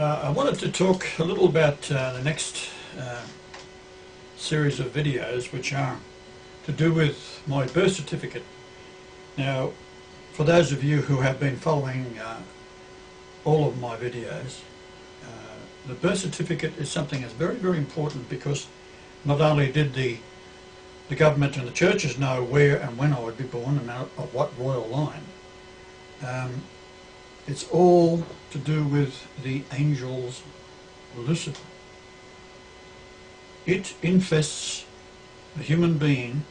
I wanted to talk a little about the next series of videos, which are to do with my birth certificate. Now, for those of you who have been following all of my videos, the birth certificate is something that's very, very important, because not only did the government and the churches know where and when I would be born and of what royal line, it's all to do with the angel's Lucifer. It infests the human being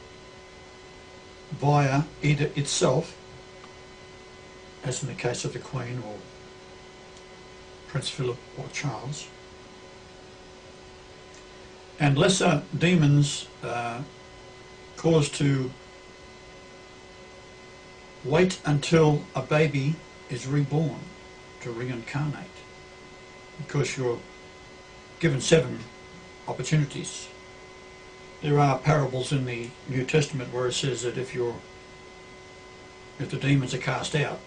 via either itself, as in the case of the Queen or Prince Philip or Charles, and lesser demons caused to wait until a baby is reborn to reincarnate, because you're given 7 opportunities. There are parables in the New Testament where it says that if the demons are cast out,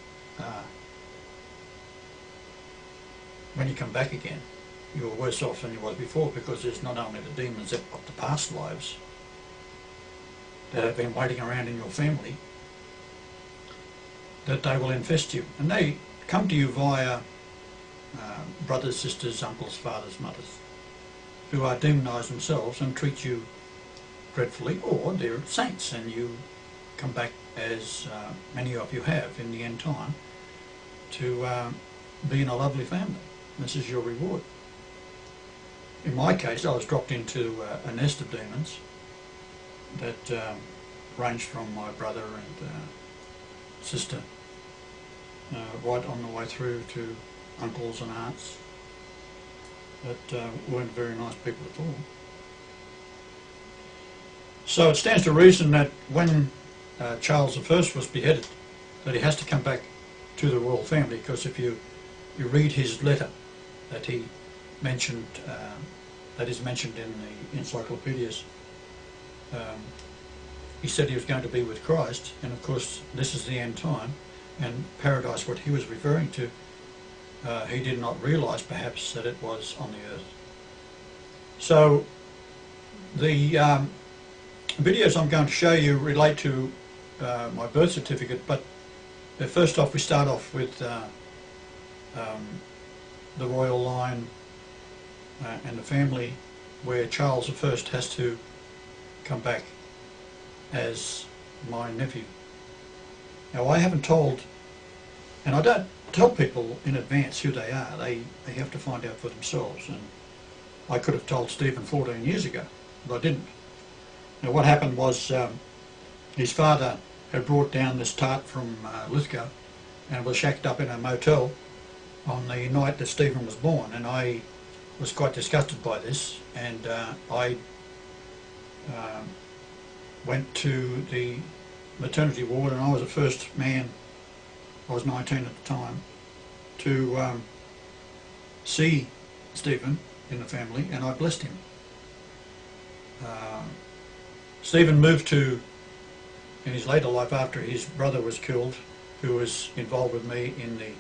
when you come back again, you're worse off than you was before, because there's not only the demons of the past lives that have been waiting around in your family, that they will infest you, and they come to you via brothers, sisters, uncles, fathers, mothers, who are demonized themselves and treat you dreadfully, or they're saints and you come back, as many of you have in the end time, to be in a lovely family. This is your reward. In my case, I was dropped into a nest of demons that ranged from my brother and sister, right on the way through to uncles and aunts that weren't very nice people at all. So it stands to reason that when Charles I was beheaded, that he has to come back to the royal family, because if you read his letter that he mentioned, that is mentioned in the encyclopedias, he said he was going to be with Christ, and of course this is the end time, and paradise, what he was referring to, he did not realise perhaps that it was on the earth. So the videos I'm going to show you relate to my birth certificate, but first off we start off with the royal line and the family, where Charles I has to come back as my nephew. Now, I haven't told, and I don't tell people in advance who they are. They have to find out for themselves, and I could have told Stephen 14 years ago, but I didn't. Now, what happened was his father had brought down this tart from Lithgow and was shacked up in a motel on the night that Stephen was born, and I was quite disgusted by this, and I went to the maternity ward, and I was the first man, I was 19 at the time, to see Stephen in the family, and I blessed him. Stephen moved to, in his later life after his brother was killed, who was involved with me in the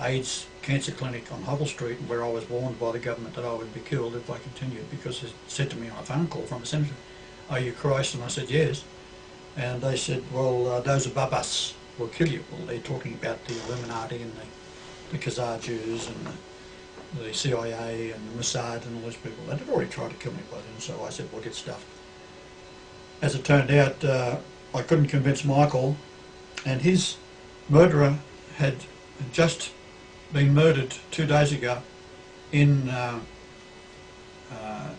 AIDS cancer clinic on Hubble Street, where I was warned by the government that I would be killed if I continued, because it said to me on a phone call from a senator, "Are you Christ?" And I said, "Yes." And they said, "Well, those above us will kill you." Well, they're talking about the Illuminati and the Khazar Jews and the CIA and the Mossad and all those people. They'd already tried to kill me by then, so I said, "Well, get stuffed." As it turned out, I couldn't convince Michael, and his murderer had just been murdered 2 days ago in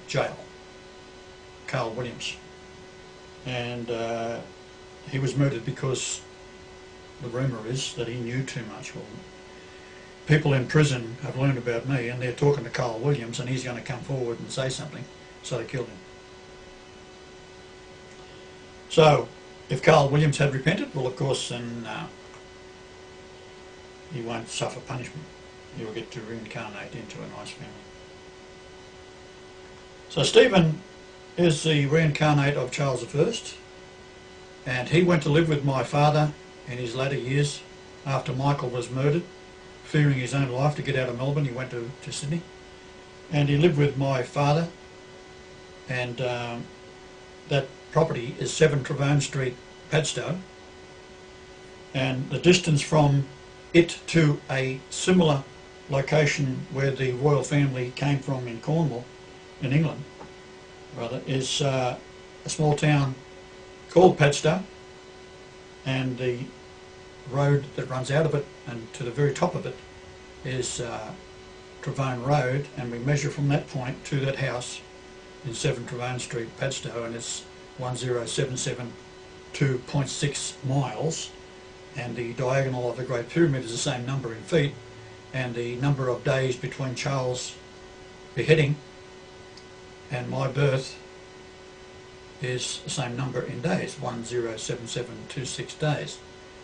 jail, Carl Williams. And he was murdered because the rumour is that he knew too much. Well, people in prison have learned about me, and they're talking to Carl Williams, and he's going to come forward and say something, so they killed him. So, if Carl Williams had repented, well, of course, then he won't suffer punishment. He'll get to reincarnate into a nice family. So Stephen is the reincarnate of Charles I, and he went to live with my father in his latter years after Michael was murdered fearing his own life to get out of Melbourne, he went to Sydney. And he lived with my father, and that property is 7 Travone Street, Padstow. And the distance from it to a similar location where the royal family came from in Cornwall, in England, rather, is a small town called Padstow, and the road that runs out of it and to the very top of it is Travone Road, and we measure from that point to that house in 7 Travone Street, Padstow, and it's 10772.6 miles, and the diagonal of the Great Pyramid is the same number in feet, and the number of days between Charles' beheading and my birth is the same number in days, 107726 days.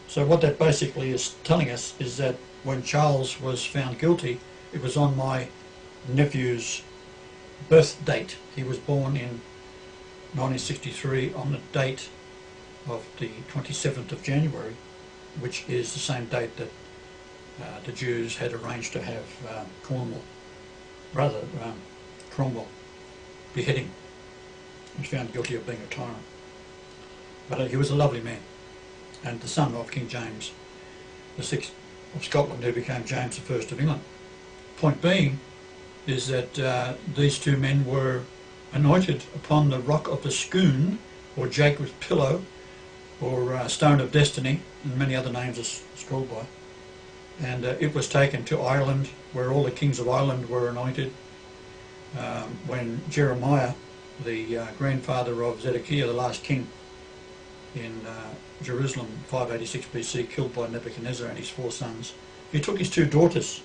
So what that basically is telling us is that when Charles was found guilty, it was on my nephew's birth date. He was born in 1963 on the date of the 27th of January, which is the same date that the Jews had arranged to have Cromwell beheading. He was found guilty of being a tyrant. But he was a lovely man, and the son of King James VI of Scotland, who became James I of England. Point being is that these two men were anointed upon the rock of the Scoon, or Jacob's Pillow, or Stone of Destiny, and many other names are called by. And it was taken to Ireland, where all the kings of Ireland were anointed. When Jeremiah, the grandfather of Zedekiah, the last king in Jerusalem, 586 BC, killed by Nebuchadnezzar and his 4 sons, he took his 2 daughters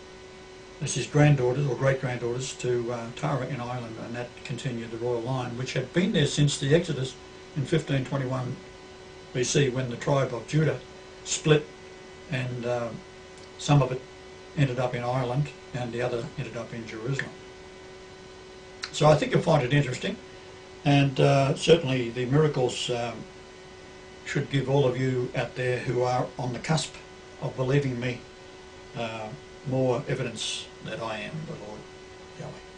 as his granddaughters or great-granddaughters to Tara in Ireland, and that continued the royal line, which had been there since the Exodus in 1521 BC, when the tribe of Judah split, and some of it ended up in Ireland and the other ended up in Jerusalem. So I think you'll find it interesting, and certainly the miracles should give all of you out there who are on the cusp of believing me more evidence that I am the Lord Yahweh.